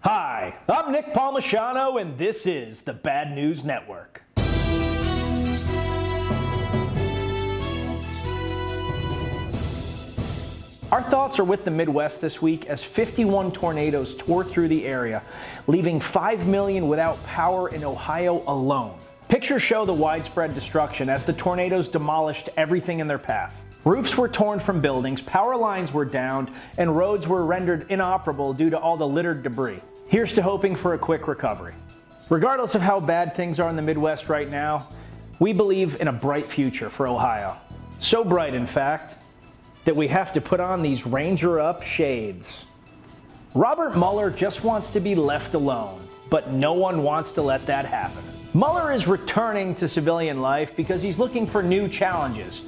Hi, I'm Nick Palmisano, and this is the Bad News Network. Our thoughts are with the Midwest this week as 51 tornadoes tore through the area, leaving 5 million without power in Ohio alone. Pictures show the widespread destruction as the tornadoes demolished everything in their path. Roofs were torn from buildings, power lines were downed, and roads were rendered inoperable due to all the littered debris. Here's to hoping for a quick recovery. Regardless of how bad things are in the Midwest right now, we believe in a bright future for Ohio. So bright, in fact, that we have to put on these Ranger Up shades. Robert Mueller just wants to be left alone, but no one wants to let that happen. Mueller is returning to civilian life because he's looking for new challenges.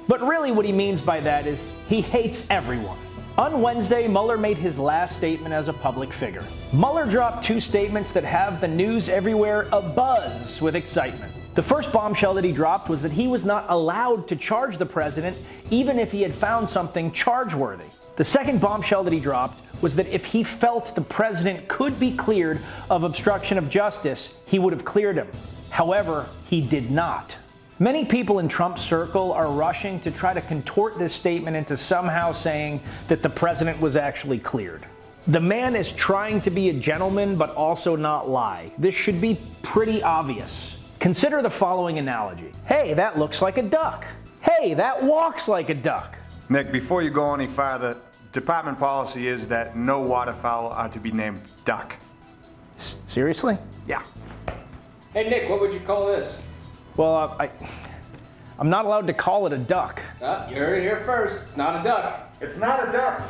But really what he means by that is he hates everyone. On Wednesday, Mueller made his last statement as a public figure. Mueller dropped two statements that have the news everywhere abuzz with excitement. The first bombshell that he dropped was that he was not allowed to charge the president even if he had found something charge-worthy. The second bombshell that he dropped was that if he felt the president could be cleared of obstruction of justice, he would have cleared him. However, he did not. Many people in Trump's circle are rushing to try to contort this statement into somehow saying that the president was actually cleared. The man is trying to be a gentleman but also not lie. This should be pretty obvious. Consider the following analogy. Hey, that looks like a duck. Hey, that walks like a duck. Nick, before you go any farther, department policy is that no waterfowl are to be named duck. Seriously? Yeah. Hey Nick, what would you call this? Well, I'm not allowed to call it a duck. You heard it here first. It's not a duck. It's not a duck.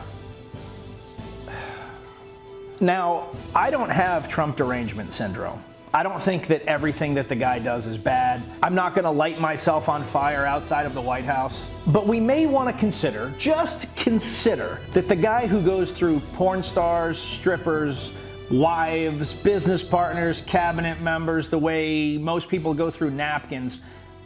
Now, I don't have Trump derangement syndrome. I don't think that everything that the guy does is bad. I'm not going to light myself on fire outside of the White House. But we may want to consider, just consider, that the guy who goes through porn stars, strippers, wives, business partners, cabinet members, the way most people go through napkins,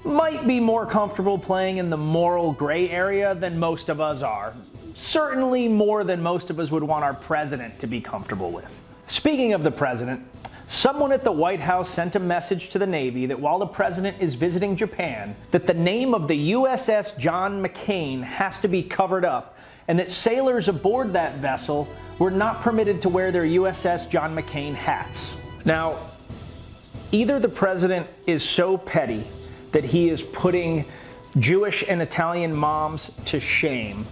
might be more comfortable playing in the moral gray area than most of us are. Certainly more than most of us would want our president to be comfortable with. Speaking of the president, someone at the White House sent a message to the Navy that while the president is visiting Japan, that the name of the USS John McCain has to be covered up, and that sailors aboard that vessel were not permitted to wear their USS John McCain hats. Now, either the president is so petty that he is putting Jewish and Italian moms to shame,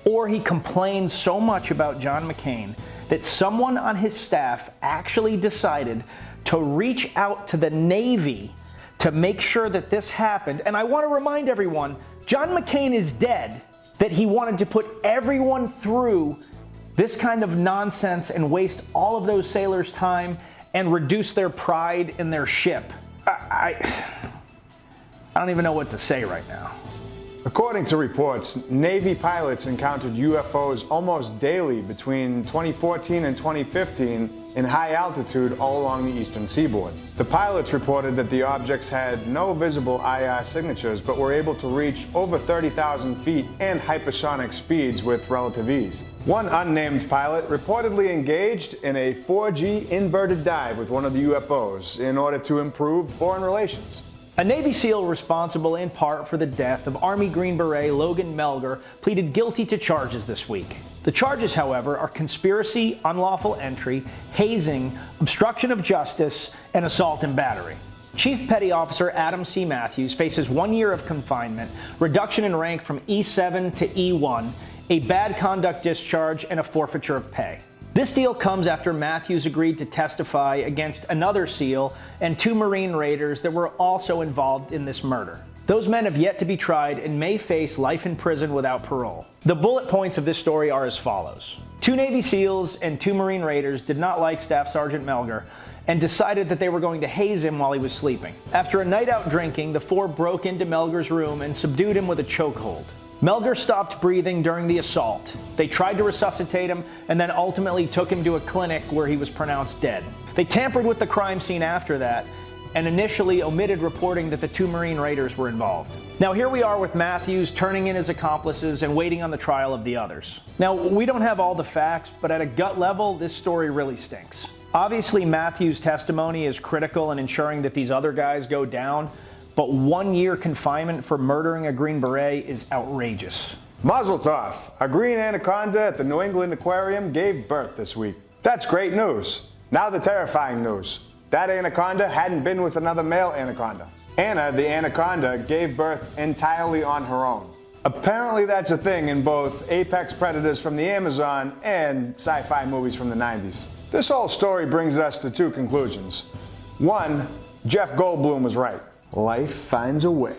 or he complains so much about John McCain that someone on his staff actually decided to reach out to the Navy to make sure that this happened. And I want to remind everyone, John McCain is dead, that he wanted to put everyone through this kind of nonsense and waste all of those sailors' time and reduce their pride in their ship. I don't even know what to say right now. According to reports, Navy pilots encountered UFOs almost daily between 2014 and 2015 in high altitude all along the eastern seaboard. The pilots reported that the objects had no visible IR signatures but were able to reach over 30,000 feet and hypersonic speeds with relative ease. One unnamed pilot reportedly engaged in a 4G inverted dive with one of the UFOs in order to improve foreign relations. A Navy SEAL responsible in part for the death of Army Green Beret Logan Melger pleaded guilty to charges this week. The charges, however, are conspiracy, unlawful entry, hazing, obstruction of justice, and assault and battery. Chief Petty Officer Adam C. Matthews faces 1 year of confinement, reduction in rank from E7 to E1, a bad conduct discharge, and a forfeiture of pay. This deal comes after Matthews agreed to testify against another SEAL and 2 Marine raiders that were also involved in this murder. Those men have yet to be tried and may face life in prison without parole. The bullet points of this story are as follows. 2 Navy SEALs and 2 Marine raiders did not like Staff Sergeant Melger and decided that they were going to haze him while he was sleeping. After a night out drinking, the 4 broke into Melger's room and subdued him with a chokehold. Melger stopped breathing during the assault. They tried to resuscitate him and then ultimately took him to a clinic where he was pronounced dead. They tampered with the crime scene after that and initially omitted reporting that the 2 Marine raiders were involved. Now here we are with Matthews turning in his accomplices and waiting on the trial of the others. Now we don't have all the facts, but at a gut level, this story really stinks. Obviously, Matthew's testimony is critical in ensuring that these other guys go down, but 1 year confinement for murdering a Green Beret is outrageous. Mazel tov! A green anaconda at the New England Aquarium gave birth this week. That's great news. Now the terrifying news. That anaconda hadn't been with another male anaconda. Anna, the anaconda, gave birth entirely on her own. Apparently that's a thing in both apex predators from the Amazon and sci-fi movies from the 90s. This whole story brings us to two conclusions. One, Jeff Goldblum was right. Life finds a way.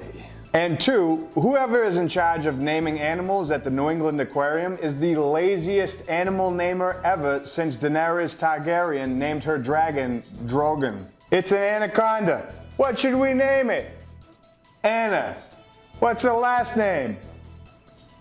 And two, whoever is in charge of naming animals at the New England Aquarium is the laziest animal namer ever since Daenerys Targaryen named her dragon Drogon. It's an anaconda. What should we name it? Anna. What's her last name?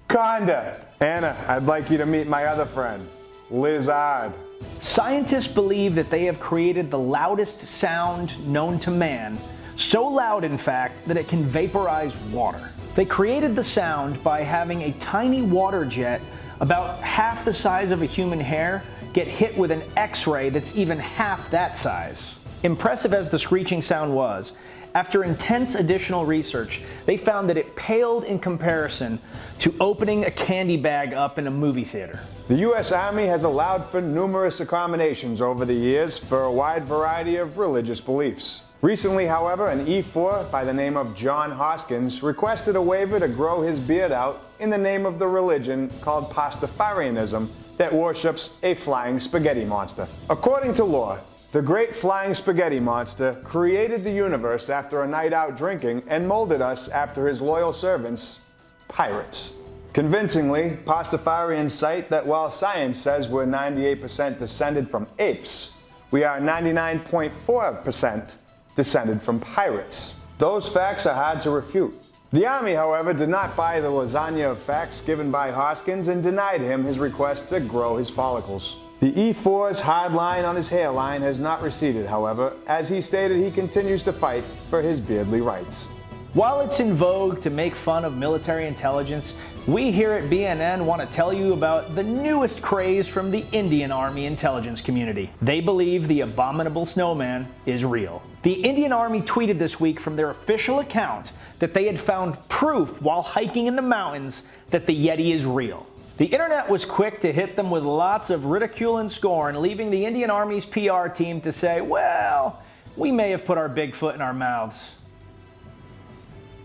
Conda. Anna, I'd like you to meet my other friend, Lizard. Scientists believe that they have created the loudest sound known to man, so loud in fact that it can vaporize water. They created the sound by having a tiny water jet about half the size of a human hair get hit with an X-ray that's even half that size. Impressive as the screeching sound was, after intense additional research, they found that it paled in comparison to opening a candy bag up in a movie theater. The U.S. Army has allowed for numerous accommodations over the years for a wide variety of religious beliefs. Recently, however, an E4 by the name of John Hoskins requested a waiver to grow his beard out in the name of the religion called Pastafarianism that worships a flying spaghetti monster. According to lore, the great flying spaghetti monster created the universe after a night out drinking and molded us after his loyal servants, pirates. Convincingly, Pastafarians cite that while science says we're 98% descended from apes, we are 99.4% descended from pirates. Those facts are hard to refute. The Army, however, did not buy the lasagna of facts given by Hoskins and denied him his request to grow his follicles. The E4's hard line on his hairline has not receded, however, as he stated he continues to fight for his beardly rights. While it's in vogue to make fun of military intelligence, we here at BNN want to tell you about the newest craze from the Indian Army intelligence community. They believe the Abominable Snowman is real. The Indian Army tweeted this week from their official account that they had found proof while hiking in the mountains that the Yeti is real. The internet was quick to hit them with lots of ridicule and scorn, leaving the Indian Army's PR team to say, well, we may have put our big foot in our mouths.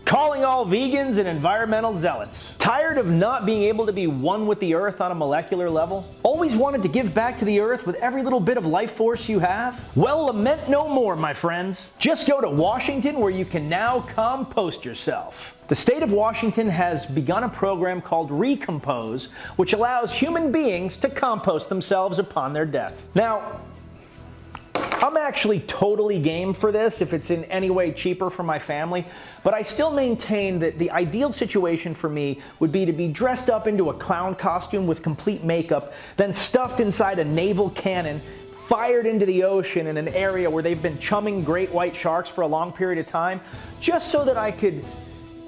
Calling all vegans and environmental zealots. Tired of not being able to be one with the earth on a molecular level? Always wanted to give back to the earth with every little bit of life force you have? Well, lament no more, my friends. Just go to Washington where you can now compost yourself. The state of Washington has begun a program called Recompose, which allows human beings to compost themselves upon their death. Now, I'm actually totally game for this if it's in any way cheaper for my family, but I still maintain that the ideal situation for me would be to be dressed up into a clown costume with complete makeup, then stuffed inside a naval cannon, fired into the ocean in an area where they've been chumming great white sharks for a long period of time, just so that I could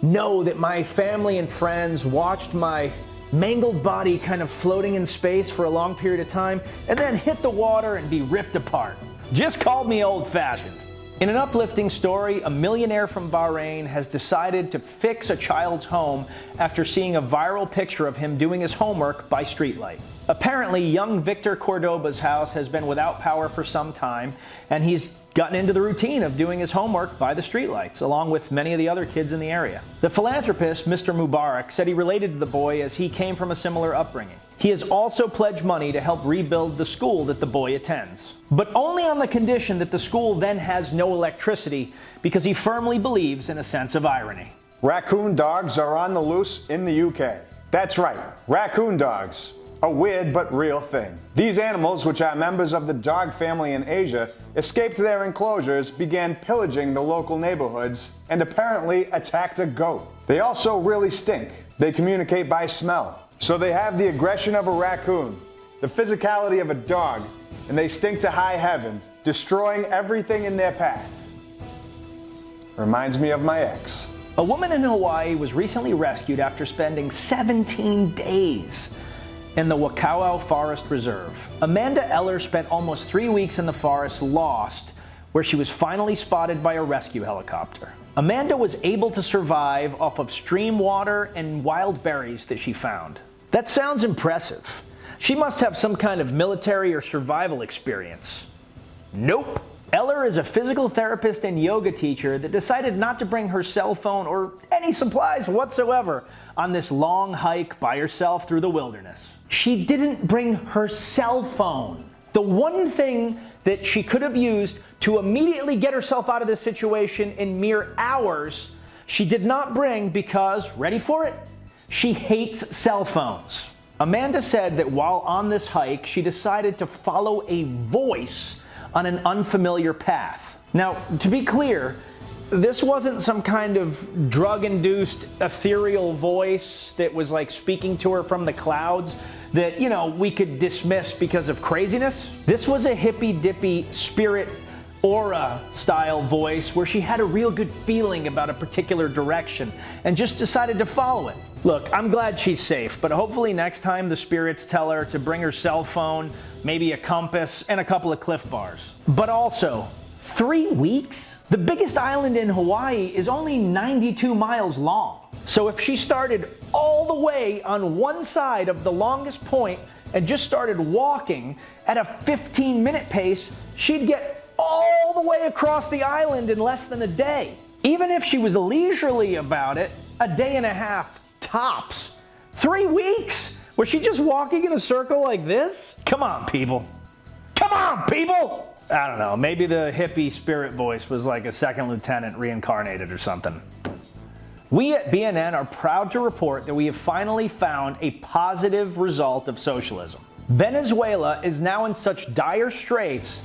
know that my family and friends watched my mangled body kind of floating in space for a long period of time, and then hit the water and be ripped apart. Just called me old-fashioned. In an uplifting story, a millionaire from Bahrain has decided to fix a child's home after seeing a viral picture of him doing his homework by streetlight. Apparently, young Victor Cordoba's house has been without power for some time, and he's gotten into the routine of doing his homework by the streetlights, along with many of the other kids in the area. The philanthropist, Mr. Mubarak, said he related to the boy as he came from a similar upbringing. He has also pledged money to help rebuild the school that the boy attends, but only on the condition that the school then has no electricity, because he firmly believes in a sense of irony. Raccoon dogs are on the loose in the UK. That's right, raccoon dogs. A weird but real thing. These animals, which are members of the dog family in Asia, escaped their enclosures, began pillaging the local neighborhoods, and apparently attacked a goat. They also really stink. They communicate by smell. So they have the aggression of a raccoon, the physicality of a dog, and they stink to high heaven, destroying everything in their path. Reminds me of my ex. A woman in Hawaii was recently rescued after spending 17 days in the U.F.O Forest Reserve. Amanda Eller spent almost 3 weeks in the forest lost, where she was finally spotted by a rescue helicopter. Amanda was able to survive off of stream water and wild berries that she found. That sounds impressive. She must have some kind of military or survival experience. Nope. Eller is a physical therapist and yoga teacher that decided not to bring her cell phone or any supplies whatsoever on this long hike by herself through the wilderness. She didn't bring her cell phone. The one thing that she could have used to immediately get herself out of this situation in mere hours, she did not bring because, ready for it? She hates cell phones. Amanda said that while on this hike, she decided to follow a voice on an unfamiliar path. Now, to be clear, this wasn't some kind of drug-induced ethereal voice that was like speaking to her from the clouds that, you know, we could dismiss because of craziness. This was a hippy-dippy spirit aura style voice where she had a real good feeling about a particular direction and just decided to follow it. Look, I'm glad she's safe, but hopefully next time the spirits tell her to bring her cell phone, maybe a compass, and a couple of Cliff Bars. But also, 3 weeks? The biggest island in Hawaii is only 92 miles long. So if she started all the way on one side of the longest point and just started walking at a 15-minute pace, she'd get all the way across the island in less than a day. Even if she was leisurely about it, a day and a half tops. 3 weeks? Was she just walking in a circle like this? Come on, people. Come on, people! I don't know, maybe the hippie spirit voice was like a second lieutenant reincarnated or something. We at BNN are proud to report that we have finally found a positive result of socialism. Venezuela is now in such dire straits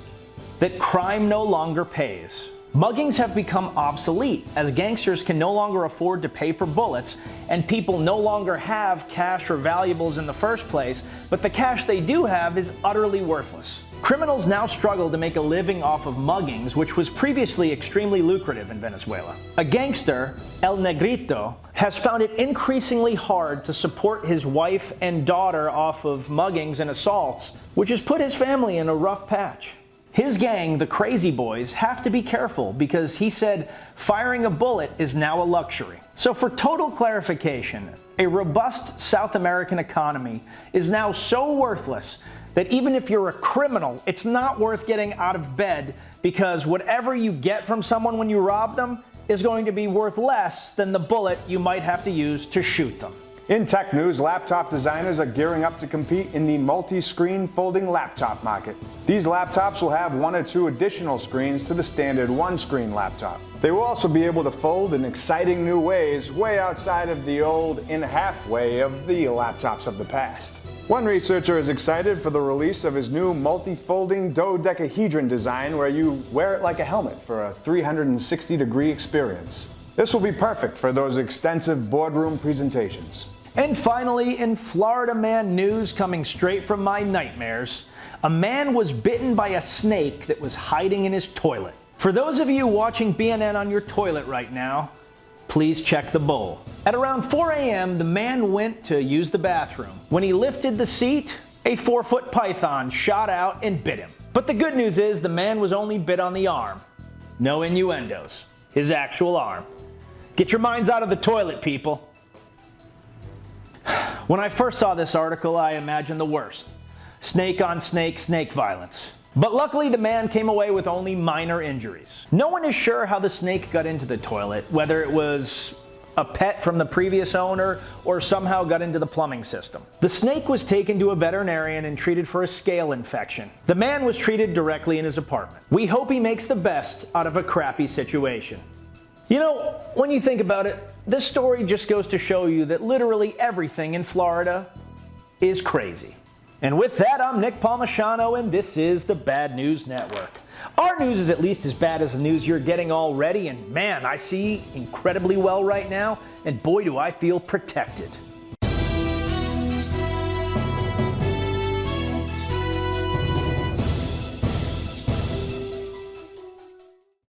that crime no longer pays. Muggings have become obsolete as gangsters can no longer afford to pay for bullets and people no longer have cash or valuables in the first place, but the cash they do have is utterly worthless. Criminals now struggle to make a living off of muggings, which was previously extremely lucrative in Venezuela. A gangster, El Negrito, has found it increasingly hard to support his wife and daughter off of muggings and assaults, which has put his family in a rough patch. His gang, the Crazy Boys, have to be careful because he said firing a bullet is now a luxury. So for total clarification, a robust South American economy is now so worthless that even if you're a criminal, it's not worth getting out of bed because whatever you get from someone when you rob them is going to be worth less than the bullet you might have to use to shoot them. In tech news, laptop designers are gearing up to compete in the multi-screen folding laptop market. These laptops will have 1 or 2 additional screens to the standard one-screen laptop. They will also be able to fold in exciting new ways, way outside of the old in-half way of the laptops of the past. One researcher is excited for the release of his new multi-folding dodecahedron design where you wear it like a helmet for a 360-degree experience. This will be perfect for those extensive boardroom presentations. And finally, in Florida man news coming straight from my nightmares, a man was bitten by a snake that was hiding in his toilet. For those of you watching BNN on your toilet right now, please check the bowl. At around 4 a.m., the man went to use the bathroom. When he lifted the seat, a 4-foot python shot out and bit him. But the good news is the man was only bit on the arm. No innuendos. His actual arm. Get your minds out of the toilet, people. When I first saw this article, I imagined the worst. Snake on snake, snake violence. But luckily, the man came away with only minor injuries. No one is sure how the snake got into the toilet, whether it was a pet from the previous owner or somehow got into the plumbing system. The snake was taken to a veterinarian and treated for a scale infection. The man was treated directly in his apartment. We hope he makes the best out of a crappy situation. You know, when you think about it, this story just goes to show you that literally everything in Florida is crazy. And with that, I'm Nick Palmisano, and this is the Bad News Network. Our news is at least as bad as the news you're getting already, and man, I see incredibly well right now, and boy, do I feel protected.